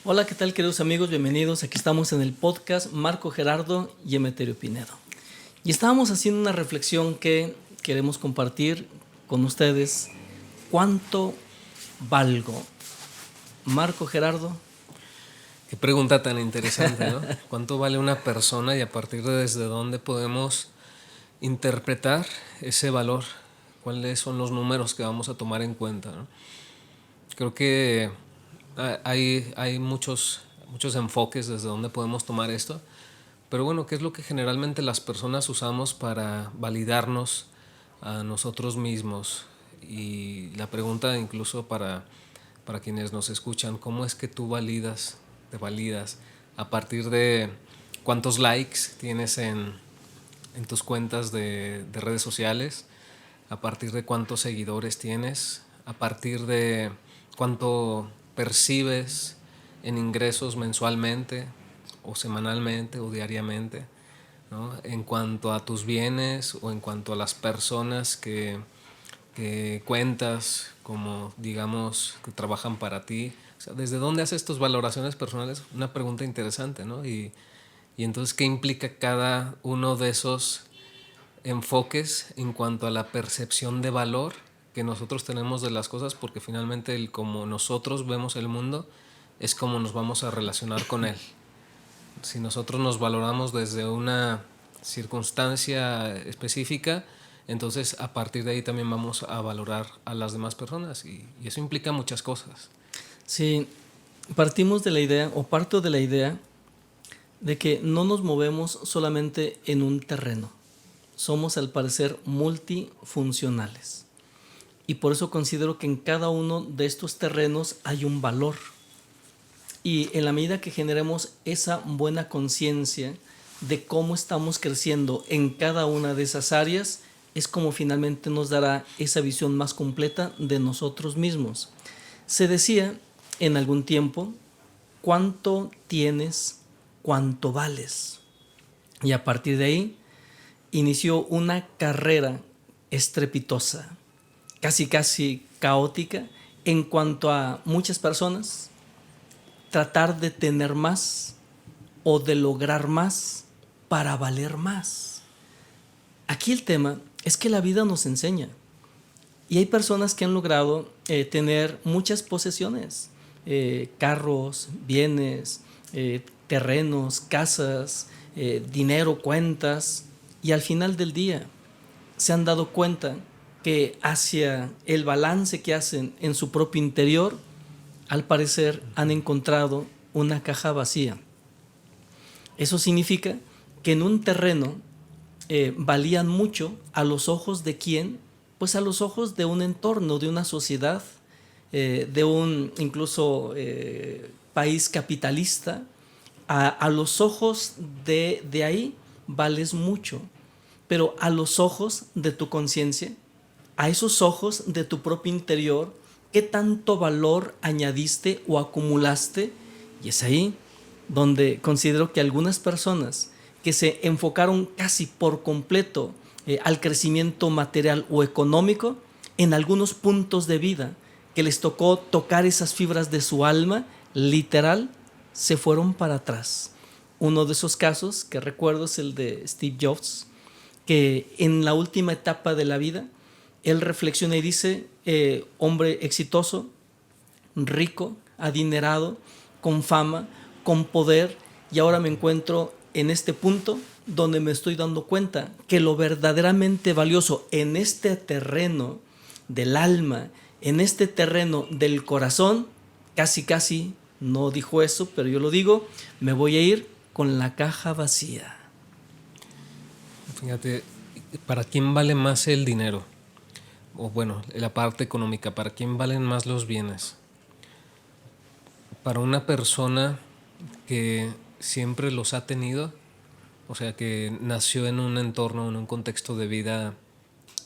Hola, ¿qué tal, queridos amigos? Bienvenidos. Aquí estamos en el podcast Marco Gerardo y Emeterio Pinedo. Y estábamos haciendo una reflexión que queremos compartir con ustedes. ¿Cuánto valgo? Marco Gerardo. Qué pregunta tan interesante, ¿no? ¿Cuánto vale una persona y a partir de desde dónde podemos interpretar ese valor? ¿Cuáles son los números que vamos a tomar en cuenta, ¿no? Creo que hay muchos enfoques desde donde podemos tomar esto, pero bueno, ¿qué es lo que generalmente las personas usamos para validarnos a nosotros mismos? Y la pregunta incluso para quienes nos escuchan, ¿cómo es que tú te validas a partir de cuántos likes tienes en tus cuentas de redes sociales, a partir de cuántos seguidores tienes, a partir de cuánto percibes en ingresos mensualmente o semanalmente o diariamente, ¿no? En cuanto a tus bienes o en cuanto a las personas que cuentas como, digamos, que trabajan para ti. O sea, ¿desde dónde haces tus valoraciones personales? Una pregunta interesante, ¿no? Y entonces, ¿qué implica cada uno de esos enfoques en cuanto a la percepción de valor que nosotros tenemos de las cosas? Porque finalmente el como nosotros vemos el mundo es como nos vamos a relacionar con él. Si nosotros nos valoramos desde una circunstancia específica, entonces a partir de ahí también vamos a valorar a las demás personas y eso implica muchas cosas. Sí, partimos de la idea, o parto de la idea, de que no nos movemos solamente en un terreno. Somos, al parecer, multifuncionales. Y por eso considero que en cada uno de estos terrenos hay un valor. Y en la medida que generemos esa buena conciencia de cómo estamos creciendo en cada una de esas áreas, es como finalmente nos dará esa visión más completa de nosotros mismos. Se decía en algún tiempo, ¿cuánto tienes? ¿Cuánto vales? Y a partir de ahí inició una carrera estrepitosa, casi caótica, en cuanto a muchas personas tratar de tener más o de lograr más para valer más. Aquí el tema es que la vida nos enseña y hay personas que han logrado tener muchas posesiones, carros, bienes, terrenos, casas, dinero, cuentas, y al final del día se han dado cuenta que hacia el balance que hacen en su propio interior, al parecer han encontrado una caja vacía. Eso significa que en un terreno valían mucho a los ojos de quién, pues a los ojos de un entorno, de una sociedad, de un incluso país capitalista. A los ojos de ahí vales mucho, pero a los ojos de tu conciencia, a esos ojos de tu propio interior, ¿qué tanto valor añadiste o acumulaste? Y es ahí donde considero que algunas personas que se enfocaron casi por completo al crecimiento material o económico, en algunos puntos de vida que les tocó tocar esas fibras de su alma, literal, se fueron para atrás. Uno de esos casos que recuerdo es el de Steve Jobs, que en la última etapa de la vida, él reflexiona y dice, hombre exitoso, rico, adinerado, con fama, con poder, y ahora me encuentro en este punto donde me estoy dando cuenta que lo verdaderamente valioso en este terreno del alma, en este terreno del corazón, casi, no dijo eso, pero yo lo digo, me voy a ir con la caja vacía. Fíjate, ¿para quién vale más el dinero? O bueno, la parte económica, ¿para quién valen más los bienes? Para una persona que siempre los ha tenido, o sea, que nació en un entorno, en un contexto de vida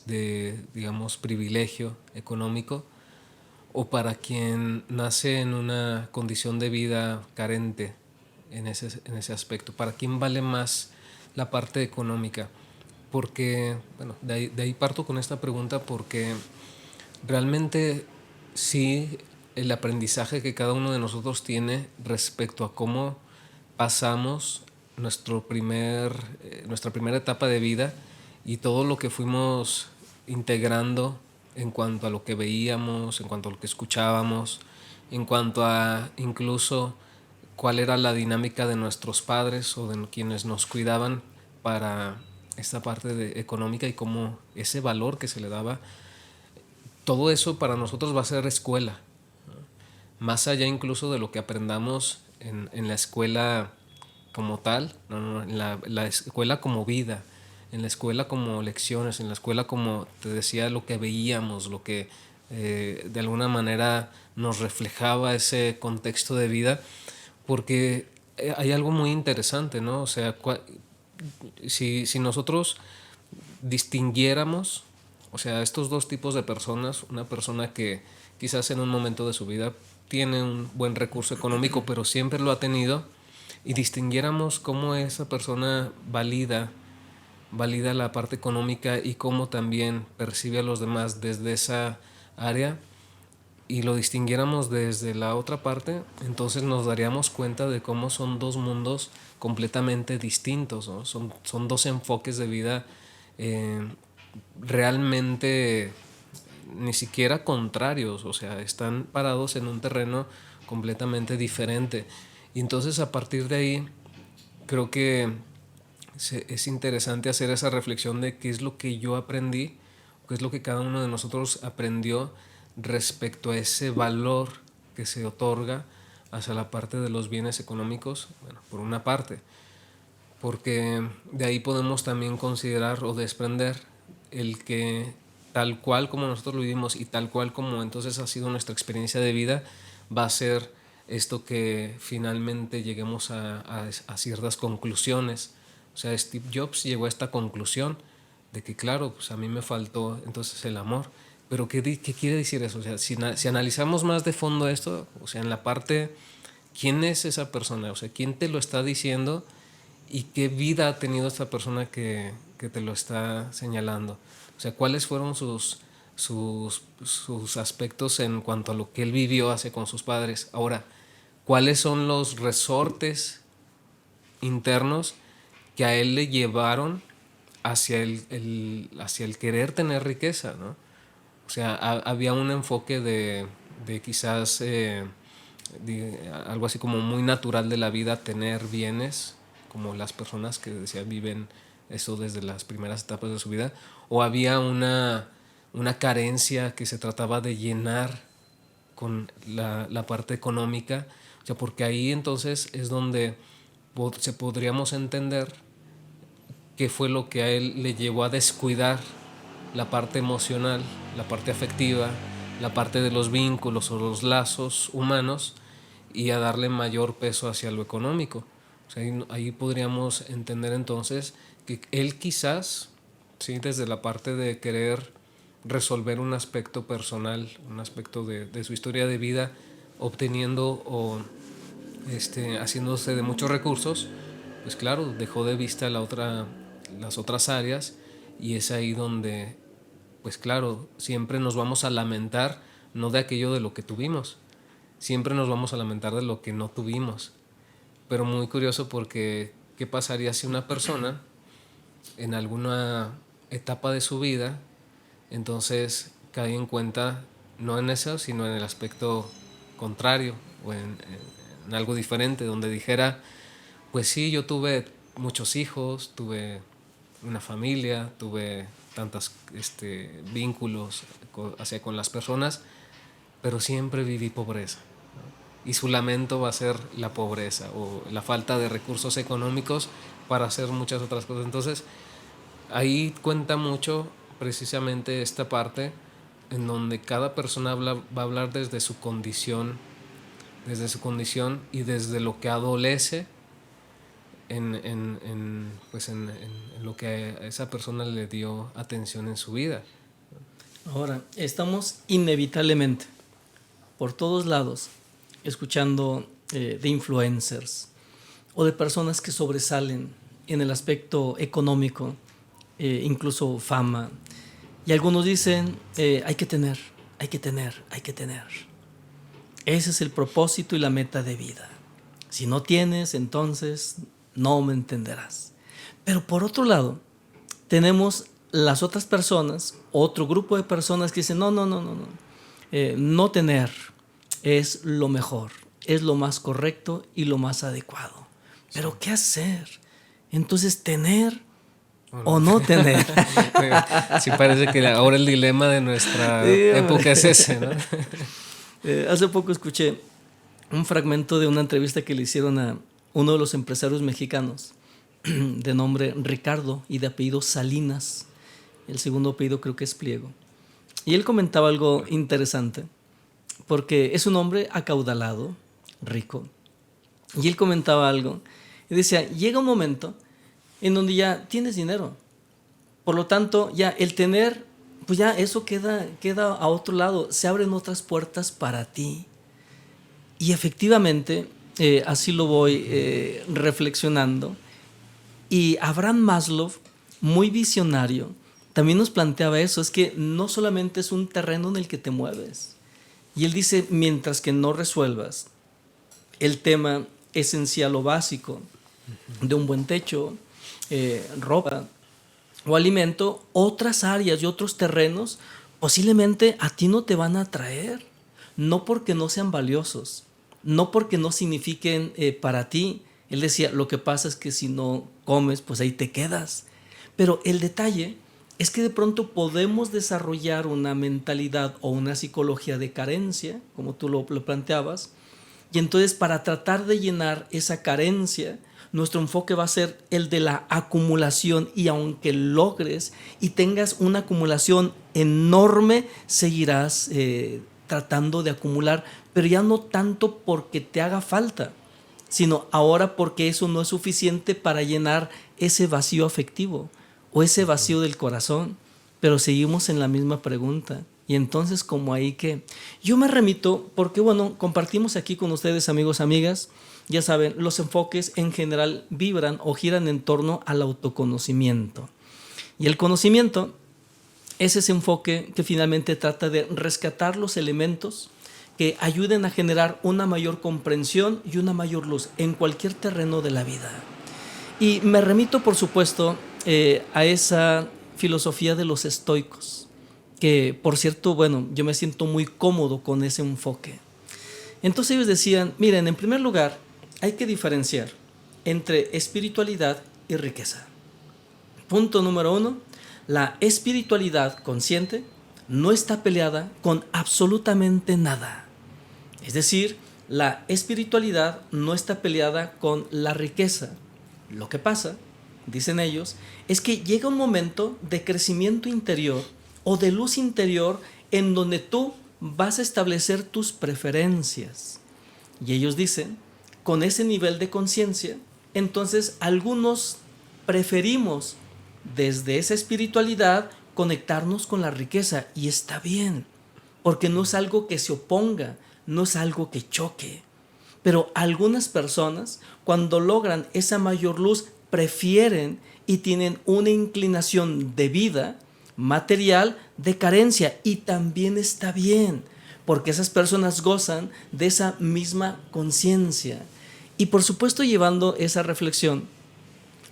de, digamos, privilegio económico, o para quien nace en una condición de vida carente en ese aspecto. ¿Para quién vale más la parte económica? Porque, bueno, de ahí parto con esta pregunta porque realmente sí el aprendizaje que cada uno de nosotros tiene respecto a cómo pasamos nuestra primera etapa de vida y todo lo que fuimos integrando en cuanto a lo que veíamos, en cuanto a lo que escuchábamos, en cuanto a incluso cuál era la dinámica de nuestros padres o de quienes nos cuidaban para esta parte económica y cómo ese valor que se le daba, todo eso para nosotros va a ser escuela, más allá incluso de lo que aprendamos en la escuela como tal, en la escuela como vida, en la escuela como lecciones, en la escuela como te decía, lo que veíamos, lo que de alguna manera nos reflejaba ese contexto de vida, porque hay algo muy interesante, ¿no? O sea, si nosotros distinguiéramos, o sea, estos dos tipos de personas, una persona que quizás en un momento de su vida tiene un buen recurso económico, pero siempre lo ha tenido, y distinguiéramos cómo esa persona valida la parte económica y cómo también percibe a los demás desde esa área, y lo distinguiéramos desde la otra parte, entonces nos daríamos cuenta de cómo son dos mundos completamente distintos, ¿no? Son dos enfoques de vida realmente ni siquiera contrarios, o sea, están parados en un terreno completamente diferente. Y entonces a partir de ahí creo que es interesante hacer esa reflexión de qué es lo que yo aprendí, qué es lo que cada uno de nosotros aprendió respecto a ese valor que se otorga hacia la parte de los bienes económicos, bueno, por una parte, porque de ahí podemos también considerar o desprender el que tal cual como nosotros lo vivimos y tal cual como entonces ha sido nuestra experiencia de vida, va a ser esto que finalmente lleguemos a ciertas conclusiones. O sea, Steve Jobs llegó a esta conclusión de que claro, pues a mí me faltó entonces el amor. Pero ¿qué quiere decir eso? O sea, si analizamos más de fondo esto, o sea, en la parte, ¿quién es esa persona? O sea, ¿quién te lo está diciendo? ¿Y qué vida ha tenido esta persona que te lo está señalando? O sea, ¿cuáles fueron sus aspectos en cuanto a lo que él vivió hace con sus padres? Ahora, ¿cuáles son los resortes internos que a él le llevaron hacia hacia el querer tener riqueza, ¿no? O sea, había un enfoque de quizás algo así como muy natural de la vida, tener bienes, como las personas que decían viven eso desde las primeras etapas de su vida, o había una carencia que se trataba de llenar con la parte económica, o sea, porque ahí entonces es donde se podríamos entender qué fue lo que a él le llevó a descuidar la parte emocional, la parte afectiva, la parte de los vínculos o los lazos humanos y a darle mayor peso hacia lo económico. O sea, ahí podríamos entender entonces que él quizás, ¿sí?, desde la parte de querer resolver un aspecto personal, un aspecto de su historia de vida, obteniendo o haciéndose de muchos recursos, pues claro, dejó de vista las otras áreas, y es ahí donde, pues claro, siempre nos vamos a lamentar no de aquello de lo que tuvimos, siempre nos vamos a lamentar de lo que no tuvimos. Pero muy curioso porque ¿qué pasaría si una persona en alguna etapa de su vida entonces cae en cuenta no en eso, sino en el aspecto contrario o en algo diferente, donde dijera, pues sí, yo tuve muchos hijos, tuve una familia, tuve tantos vínculos hacia con las personas, pero siempre viví pobreza, ¿no? Y su lamento va a ser la pobreza o la falta de recursos económicos para hacer muchas otras cosas. Entonces, ahí cuenta mucho precisamente esta parte en donde cada persona va a hablar desde su condición y desde lo que adolece pues en lo que a esa persona le dio atención en su vida. Ahora, estamos inevitablemente por todos lados escuchando de influencers o de personas que sobresalen en el aspecto económico, incluso fama. Y algunos dicen, hay que tener, hay que tener, hay que tener. Ese es el propósito y la meta de vida. Si no tienes, entonces no me entenderás. Pero por otro lado, tenemos las otras personas, otro grupo de personas que dicen, no. No tener es lo mejor, es lo más correcto y lo más adecuado. Pero ¿qué hacer? Entonces, ¿tener o no tener? Sí, parece que ahora el dilema de nuestra época es ese, ¿no? Hace poco escuché un fragmento de una entrevista que le hicieron a uno de los empresarios mexicanos de nombre Ricardo y de apellido Salinas. El segundo apellido creo que es Pliego. Y él comentaba algo interesante, porque es un hombre acaudalado, rico. Y él comentaba algo y decía, llega un momento en donde ya tienes dinero. Por lo tanto, ya el tener, pues ya eso queda a otro lado. Se abren otras puertas para ti. Y efectivamente, así lo voy reflexionando. Y Abraham Maslow, muy visionario, también nos planteaba eso, es que no solamente es un terreno en el que te mueves. Y él dice, mientras que no resuelvas el tema esencial o básico de un buen techo, ropa o alimento, otras áreas y otros terrenos posiblemente a ti no te van a atraer, no porque no sean valiosos, no porque no signifiquen para ti. Él decía, lo que pasa es que si no comes, pues ahí te quedas. Pero el detalle es que de pronto podemos desarrollar una mentalidad o una psicología de carencia, como tú lo planteabas, y entonces para tratar de llenar esa carencia, nuestro enfoque va a ser el de la acumulación, y aunque logres y tengas una acumulación enorme, seguirás tratando de acumular, pero ya no tanto porque te haga falta, sino ahora porque eso no es suficiente para llenar ese vacío afectivo o ese vacío del corazón. Pero seguimos en la misma pregunta. Y entonces, como ahí que yo me remito, porque bueno, compartimos aquí con ustedes, amigos, amigas, ya saben, los enfoques en general vibran o giran en torno al autoconocimiento. Y el conocimiento es ese enfoque que finalmente trata de rescatar los elementos que ayuden a generar una mayor comprensión y una mayor luz en cualquier terreno de la vida. Y me remito, por supuesto, a esa filosofía de los estoicos, que por cierto, bueno, yo me siento muy cómodo con ese enfoque. Entonces ellos decían, miren, en primer lugar, hay que diferenciar entre espiritualidad y riqueza. Punto número 1, la espiritualidad consciente no está peleada con absolutamente nada. Es decir, la espiritualidad no está peleada con la riqueza. Lo que pasa, dicen ellos, es que llega un momento de crecimiento interior o de luz interior en donde tú vas a establecer tus preferencias. Y ellos dicen, con ese nivel de conciencia, entonces algunos preferimos desde esa espiritualidad conectarnos con la riqueza, y está bien, porque no es algo que se oponga, no es algo que choque. Pero algunas personas, cuando logran esa mayor luz, prefieren y tienen una inclinación de vida material de carencia, y también está bien, porque esas personas gozan de esa misma conciencia. Y por supuesto, llevando esa reflexión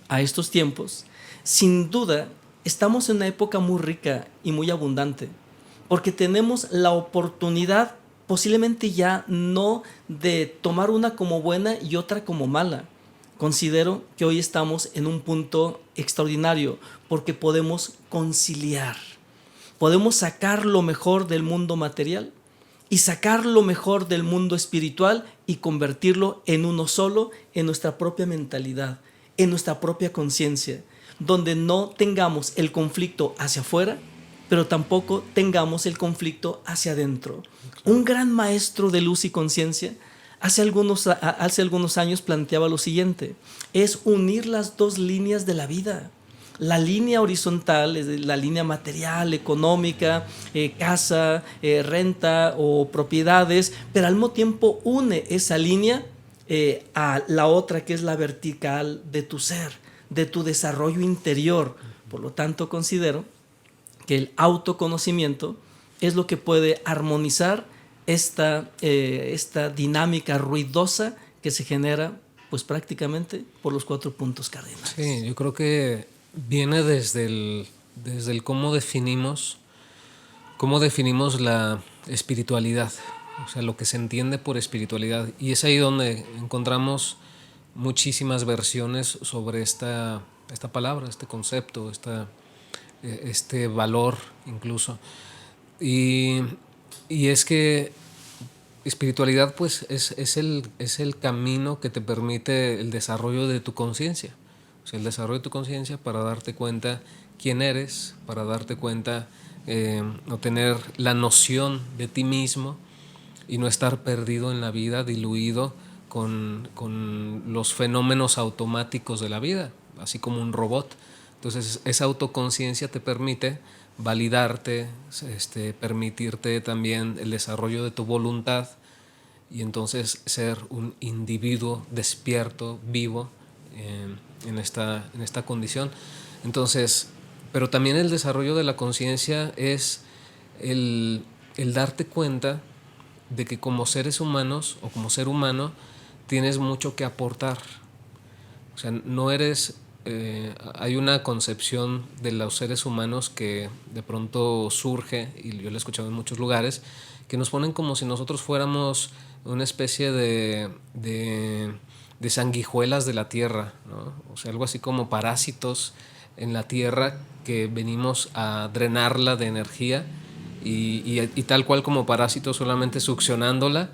a estos tiempos, sin duda estamos en una época muy rica y muy abundante, porque tenemos la oportunidad posiblemente ya no de tomar una como buena y otra como mala. Considero que hoy estamos en un punto extraordinario porque podemos conciliar, podemos sacar lo mejor del mundo material y sacar lo mejor del mundo espiritual y convertirlo en uno solo, en nuestra propia mentalidad, en nuestra propia conciencia, donde no tengamos el conflicto hacia afuera, pero tampoco tengamos el conflicto hacia adentro. Un gran maestro de luz y conciencia hace algunos años planteaba lo siguiente: es unir las dos líneas de la vida. La línea horizontal es la línea material, económica, casa, renta o propiedades, pero al mismo tiempo une esa línea a la otra, que es la vertical de tu ser, de tu desarrollo interior. Por lo tanto, considero que el autoconocimiento es lo que puede armonizar esta dinámica ruidosa que se genera pues prácticamente por los 4 puntos cardinales. Sí, yo creo que viene desde el cómo definimos la espiritualidad, o sea, lo que se entiende por espiritualidad. Y es ahí donde encontramos muchísimas versiones sobre esta palabra, este concepto, este valor incluso. Y es que espiritualidad pues es el camino que te permite el desarrollo de tu conciencia. O sea, el desarrollo de tu conciencia para darte cuenta quién eres, para darte cuenta o tener la noción de ti mismo y no estar perdido en la vida, diluido con los fenómenos automáticos de la vida, así como un robot. Entonces esa autoconciencia te permite validarte, permitirte también el desarrollo de tu voluntad y entonces ser un individuo despierto, vivo en esta condición. Entonces, pero también el desarrollo de la conciencia es el darte cuenta de que como seres humanos o como ser humano tienes mucho que aportar. O sea, no eres... hay una concepción de los seres humanos que de pronto surge, y yo la he escuchado en muchos lugares, que nos ponen como si nosotros fuéramos una especie de sanguijuelas de la tierra, ¿no? O sea, algo así como parásitos en la tierra que venimos a drenarla de energía y tal cual como parásitos solamente succionándola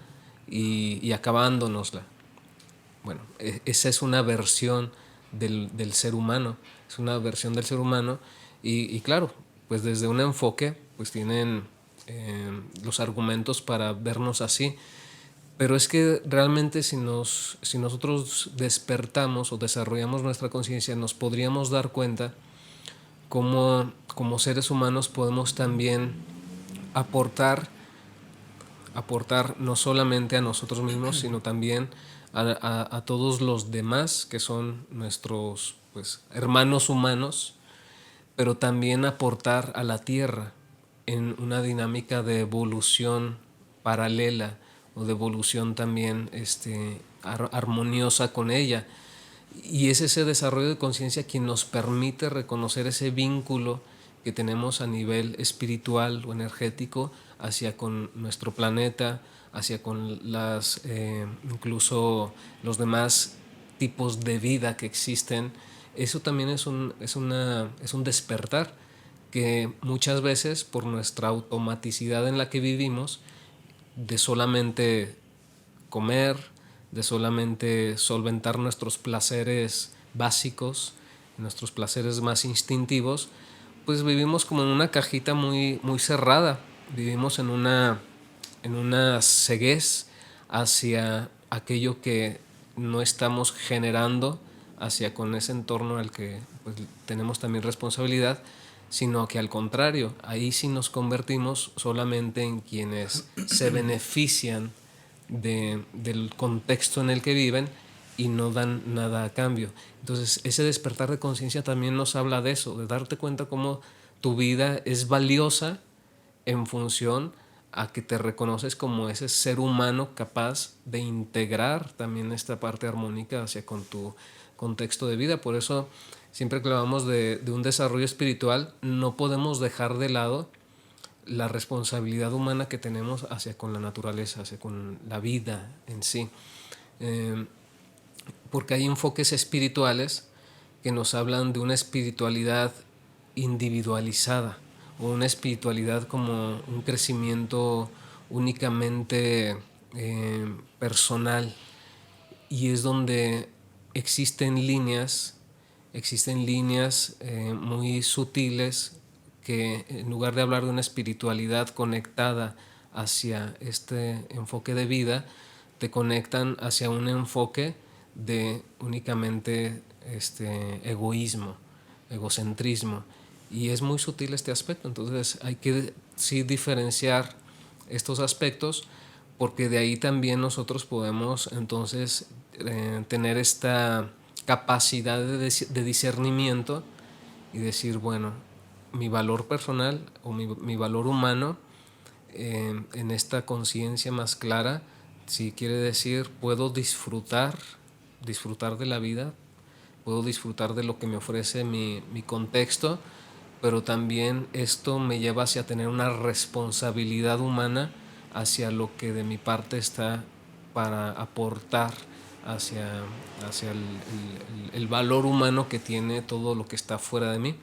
y acabándonosla. Bueno, esa es una versión del ser humano, es una versión del ser humano y claro, pues desde un enfoque pues tienen los argumentos para vernos así, pero es que realmente si nosotros despertamos o desarrollamos nuestra conciencia nos podríamos dar cuenta cómo como seres humanos podemos también aportar no solamente a nosotros mismos, sino también a todos los demás que son nuestros pues, hermanos humanos, pero también aportar a la Tierra en una dinámica de evolución paralela o de evolución también armoniosa con ella. Y es ese desarrollo de conciencia quien nos permite reconocer ese vínculo que tenemos a nivel espiritual o energético hacia con nuestro planeta, hacia con incluso los demás tipos de vida que existen. Eso también es un despertar que muchas veces por nuestra automaticidad en la que vivimos, de solamente comer, de solamente solventar nuestros placeres básicos, nuestros placeres más instintivos, pues vivimos como en una cajita muy, muy cerrada, vivimos en una ceguez hacia aquello que no estamos generando, hacia con ese entorno al que pues, tenemos también responsabilidad, sino que al contrario, ahí sí nos convertimos solamente en quienes se benefician del contexto en el que viven y no dan nada a cambio. Entonces ese despertar de conciencia también nos habla de eso, de darte cuenta cómo tu vida es valiosa en función a que te reconoces como ese ser humano capaz de integrar también esta parte armónica hacia con tu contexto de vida. Por eso siempre que hablamos de un desarrollo espiritual no podemos dejar de lado la responsabilidad humana que tenemos hacia con la naturaleza, hacia con la vida en sí. Porque hay enfoques espirituales que nos hablan de una espiritualidad individualizada o una espiritualidad como un crecimiento únicamente personal, y es donde existen líneas muy sutiles que en lugar de hablar de una espiritualidad conectada hacia este enfoque de vida, te conectan hacia un enfoque de únicamente egoísmo, egocentrismo, y es muy sutil este aspecto. Entonces hay que sí diferenciar estos aspectos, porque de ahí también nosotros podemos entonces tener esta capacidad de discernimiento y decir, bueno, mi valor personal o mi valor humano en esta conciencia más clara, si quiere decir, puedo disfrutar de la vida, puedo disfrutar de lo que me ofrece mi contexto, pero también esto me lleva hacia tener una responsabilidad humana hacia lo que de mi parte está para aportar hacia el valor humano que tiene todo lo que está fuera de mí.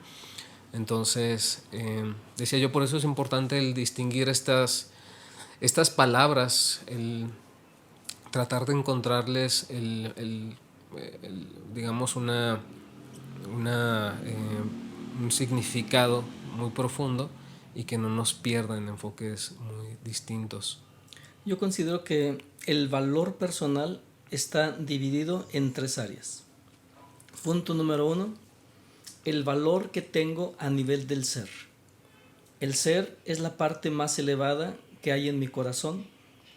Entonces, decía yo, por eso es importante el distinguir estas palabras, el tratar de encontrarles digamos, un significado muy profundo y que no nos pierdan enfoques muy distintos. Yo considero que el valor personal está dividido en 3 áreas. Punto número 1, el valor que tengo a nivel del ser. El ser es la parte más elevada que hay en mi corazón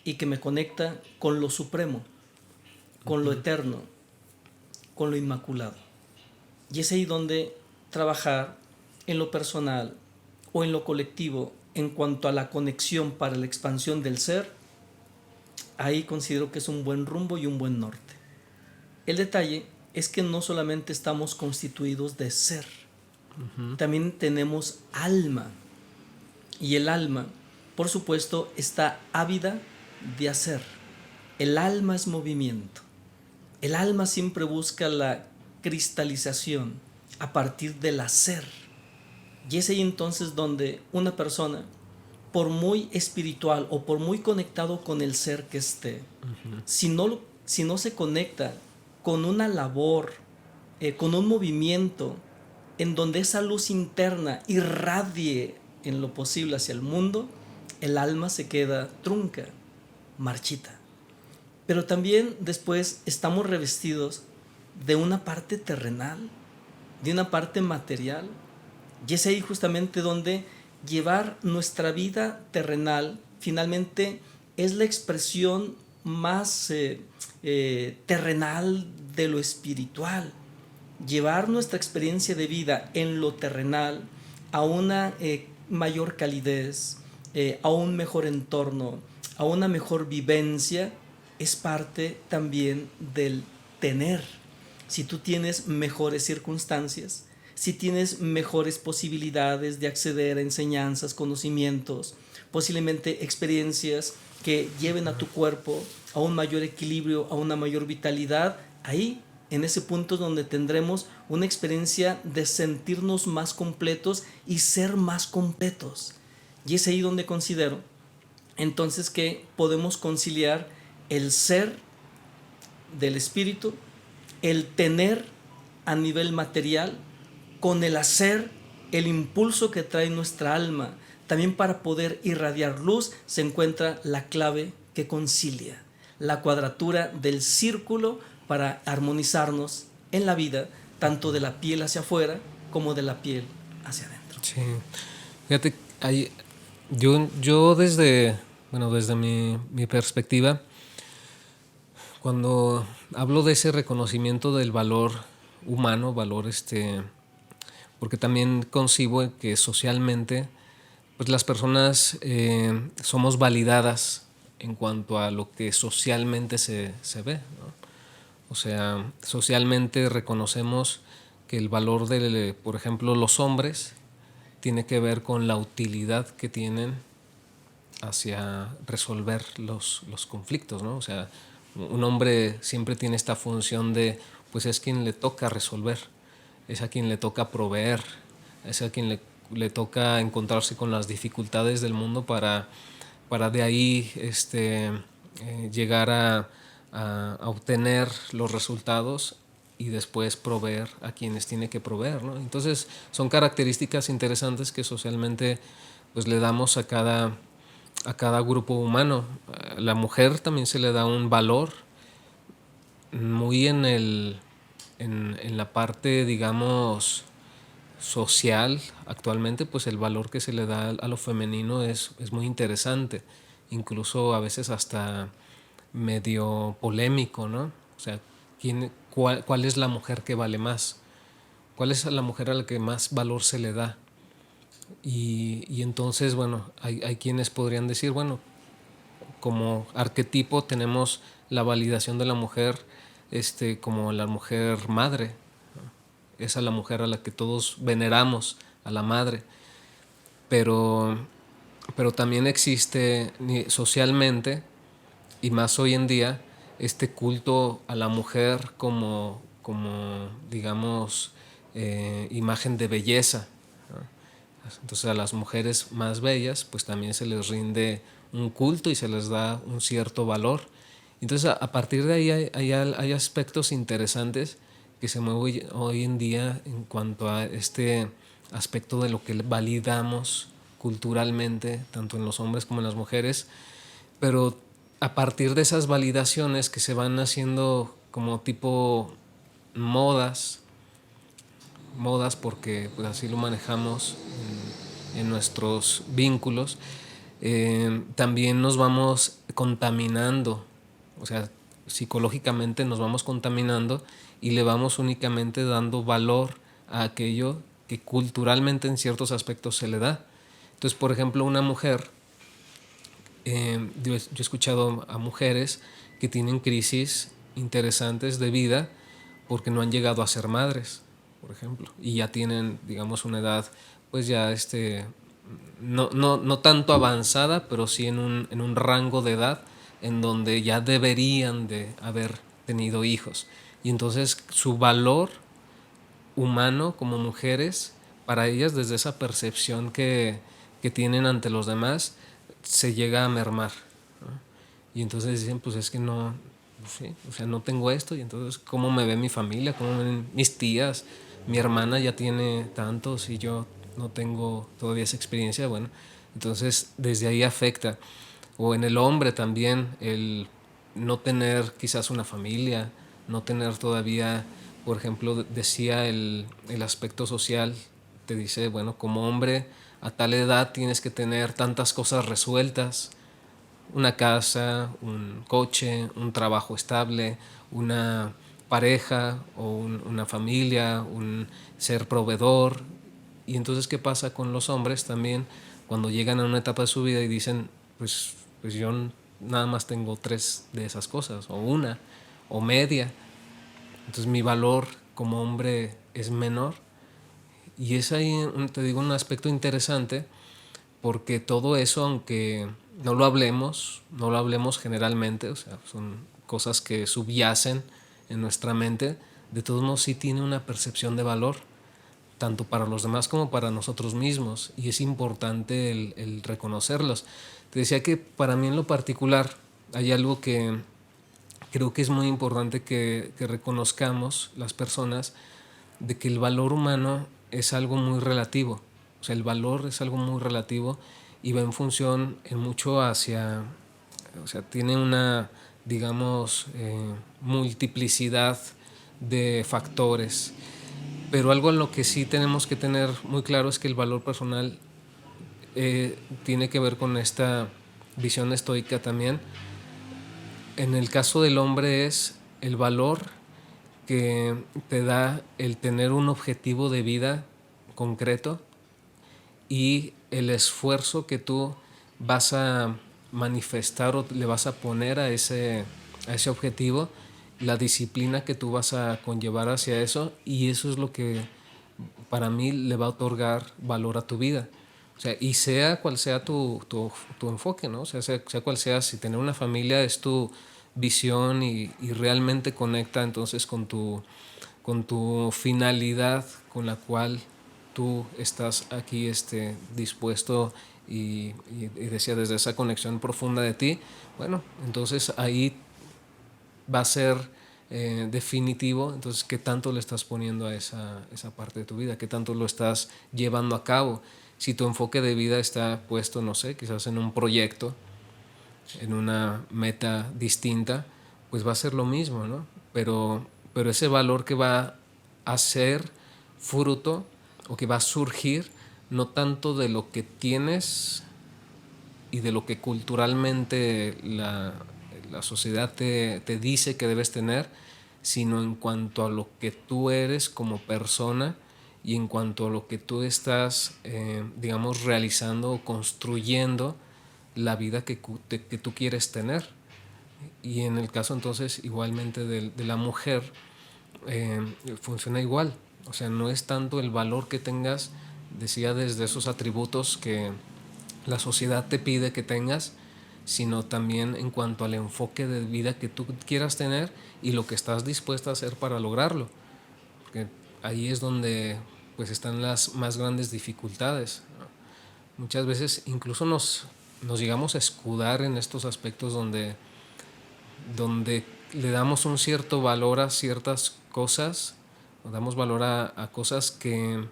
y que me conecta con lo supremo, con lo eterno, con lo inmaculado. Y es ahí donde trabajar en lo personal o en lo colectivo en cuanto a la conexión para la expansión del ser, ahí considero que es un buen rumbo y un buen norte. El detalle es que no solamente estamos constituidos de ser, también tenemos alma. Y el alma, por supuesto, está ávida de hacer. El alma es movimiento. El alma siempre busca la cristalización a partir del hacer. Y es ahí entonces donde una persona, por muy espiritual o por muy conectado con el ser que esté, si no se conecta con una labor, con un movimiento en donde esa luz interna irradie en lo posible hacia el mundo, el alma se queda trunca, marchita. Pero también después estamos revestidos de una parte terrenal, de una parte material, y es ahí justamente donde llevar nuestra vida terrenal finalmente es la expresión más terrenal de lo espiritual. Llevar nuestra experiencia de vida en lo terrenal a una mayor calidez, a un mejor entorno, a una mejor vivencia, es parte también del tener. Si tú tienes mejores circunstancias, si tienes mejores posibilidades de acceder a enseñanzas, conocimientos, posiblemente experiencias que lleven a tu cuerpo a un mayor equilibrio, a una mayor vitalidad, ahí, en ese punto es donde tendremos una experiencia de sentirnos más completos y ser más completos. Y es ahí donde considero entonces que podemos conciliar el ser del espíritu, el tener a nivel material, con el hacer, el impulso que trae nuestra alma. También para poder irradiar luz se encuentra la clave que concilia, la cuadratura del círculo para armonizarnos en la vida, tanto de la piel hacia afuera como de la piel hacia adentro. Sí, fíjate, yo desde mi perspectiva, cuando hablo de ese reconocimiento del valor humano, porque también concibo que socialmente pues las personas somos validadas en cuanto a lo que socialmente se ve, ¿no? O sea, socialmente reconocemos que el valor de, por ejemplo, los hombres tiene que ver con la utilidad que tienen hacia resolver los conflictos, ¿no? O sea, un hombre siempre tiene esta función de, pues es quien le toca resolver, es a quien le toca proveer, es a quien le toca encontrarse con las dificultades del mundo para de ahí llegar a obtener los resultados y después proveer a quienes tiene que proveer, ¿no? Entonces son características interesantes que socialmente pues le damos a cada grupo humano. A la mujer también se le da un valor muy en la parte, digamos, social. Actualmente pues el valor que se le da a lo femenino es muy interesante, incluso a veces hasta medio polémico, ¿no? O sea, ¿cuál es la mujer que vale más? ¿Cuál es la mujer a la que más valor se le da? Y entonces, bueno, hay quienes podrían decir, bueno, como arquetipo tenemos la validación de la mujer, como la mujer madre. Es a la mujer a la que todos veneramos, a la madre. Pero, pero también existe socialmente, y más hoy en día, este culto a la mujer como digamos, imagen de belleza, ¿no? Entonces a las mujeres más bellas pues también se les rinde un culto y se les da un cierto valor. Entonces a partir de ahí hay aspectos interesantes que se mueven hoy en día en cuanto a este aspecto de lo que validamos culturalmente, tanto en los hombres como en las mujeres, pero a partir de esas validaciones que se van haciendo como tipo modas, modas porque pues así lo manejamos en nuestros vínculos, también nos vamos contaminando, o sea, psicológicamente nos vamos contaminando y le vamos únicamente dando valor a aquello que culturalmente en ciertos aspectos se le da. Entonces, por ejemplo, una mujer, yo he escuchado a mujeres que tienen crisis interesantes de vida porque no han llegado a ser madres, por ejemplo, y ya tienen, digamos, una edad, pues ya no tanto avanzada, pero sí en un rango de edad en donde ya deberían de haber tenido hijos. Y entonces su valor humano como mujeres, para ellas desde esa percepción que tienen ante los demás, se llega a mermar, ¿no? Y entonces dicen, pues es que no, sí, o sea, no tengo esto, y entonces, ¿cómo me ve mi familia? ¿Cómo me ven mis tías? Mi hermana ya tiene tantos y yo no tengo todavía esa experiencia, bueno, entonces desde ahí afecta. O en el hombre también, el no tener quizás una familia, no tener todavía, por ejemplo, decía el aspecto social, te dice, bueno, como hombre a tal edad tienes que tener tantas cosas resueltas, una casa, un coche, un trabajo estable, una pareja o una familia, un ser proveedor. Y entonces, ¿qué pasa con los hombres también cuando llegan a una etapa de su vida y dicen, pues yo nada más tengo 3 de esas cosas, o una, o media? Entonces mi valor como hombre es menor. Y es ahí, te digo, un aspecto interesante porque todo eso, aunque no lo hablemos generalmente, o sea, son cosas que subyacen en nuestra mente, de todos modos sí tiene una percepción de valor, tanto para los demás como para nosotros mismos, y es importante el reconocerlos. Te decía que para mí en lo particular hay algo que creo que es muy importante que reconozcamos las personas, de que el valor humano es algo muy relativo. O sea, el valor es algo muy relativo y va en función en mucho hacia, o sea, tiene una, digamos, multiplicidad de factores. Pero algo en lo que sí tenemos que tener muy claro es que el valor personal tiene que ver con esta visión estoica también. En el caso del hombre es el valor que te da el tener un objetivo de vida concreto y el esfuerzo que tú vas a manifestar o le vas a poner a ese objetivo, la disciplina que tú vas a conllevar hacia eso, y eso es lo que para mí le va a otorgar valor a tu vida. O sea, y sea cual sea tu enfoque, ¿no? O sea cual sea, si tener una familia es tu visión y realmente conecta entonces con tu finalidad con la cual tú estás aquí dispuesto y decía desde esa conexión profunda de ti, bueno, entonces ahí va a ser definitivo, entonces qué tanto le estás poniendo a esa parte de tu vida, qué tanto lo estás llevando a cabo. Si tu enfoque de vida está puesto, no sé, quizás en un proyecto, en una meta distinta, pues va a ser lo mismo, ¿no? Pero ese valor que va a ser fruto o que va a surgir no tanto de lo que tienes y de lo que culturalmente la sociedad te dice que debes tener, sino en cuanto a lo que tú eres como persona y en cuanto a lo que tú estás, digamos, realizando o construyendo la vida que tú quieres tener. Y en el caso entonces igualmente de la mujer, funciona igual. O sea, no es tanto el valor que tengas, decía, desde esos atributos que la sociedad te pide que tengas, sino también en cuanto al enfoque de vida que tú quieras tener y lo que estás dispuesta a hacer para lograrlo. Porque ahí es donde pues están las más grandes dificultades, ¿no? Muchas veces incluso nos llegamos a escudar en estos aspectos donde le damos un cierto valor a ciertas cosas, o damos valor a cosas que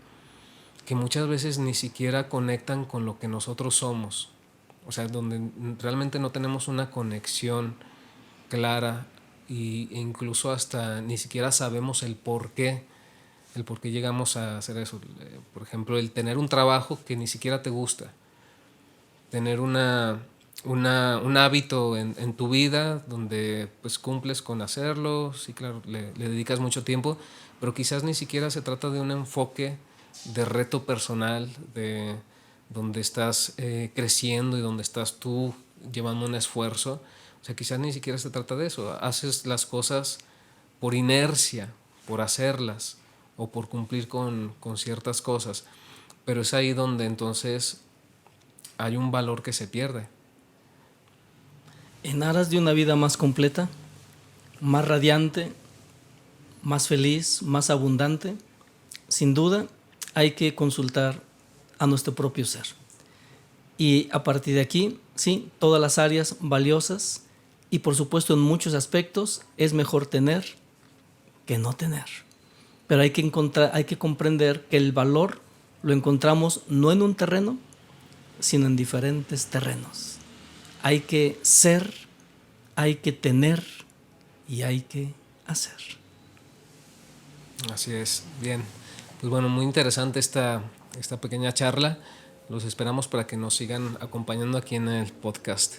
muchas veces ni siquiera conectan con lo que nosotros somos. O sea, donde realmente no tenemos una conexión clara e incluso hasta ni siquiera sabemos el por qué llegamos a hacer eso. Por ejemplo, el tener un trabajo que ni siquiera te gusta, tener un hábito en tu vida donde pues cumples con hacerlo, sí, claro, le dedicas mucho tiempo, pero quizás ni siquiera se trata de un enfoque de reto personal, de donde estás creciendo y donde estás tú llevando un esfuerzo. O sea, quizás ni siquiera se trata de eso. Haces las cosas por inercia, por hacerlas o por cumplir con ciertas cosas. Pero es ahí donde entonces hay un valor que se pierde. En aras de una vida más completa, más radiante, más feliz, más abundante, sin duda hay que consultar a nuestro propio ser. Y a partir de aquí, sí, todas las áreas valiosas y por supuesto en muchos aspectos es mejor tener que no tener. Pero hay que comprender que el valor lo encontramos no en un terreno, sino en diferentes terrenos. Hay que ser, hay que tener y hay que hacer. Así es, bien. Pues bueno, muy interesante esta pequeña charla. Los esperamos para que nos sigan acompañando aquí en el podcast.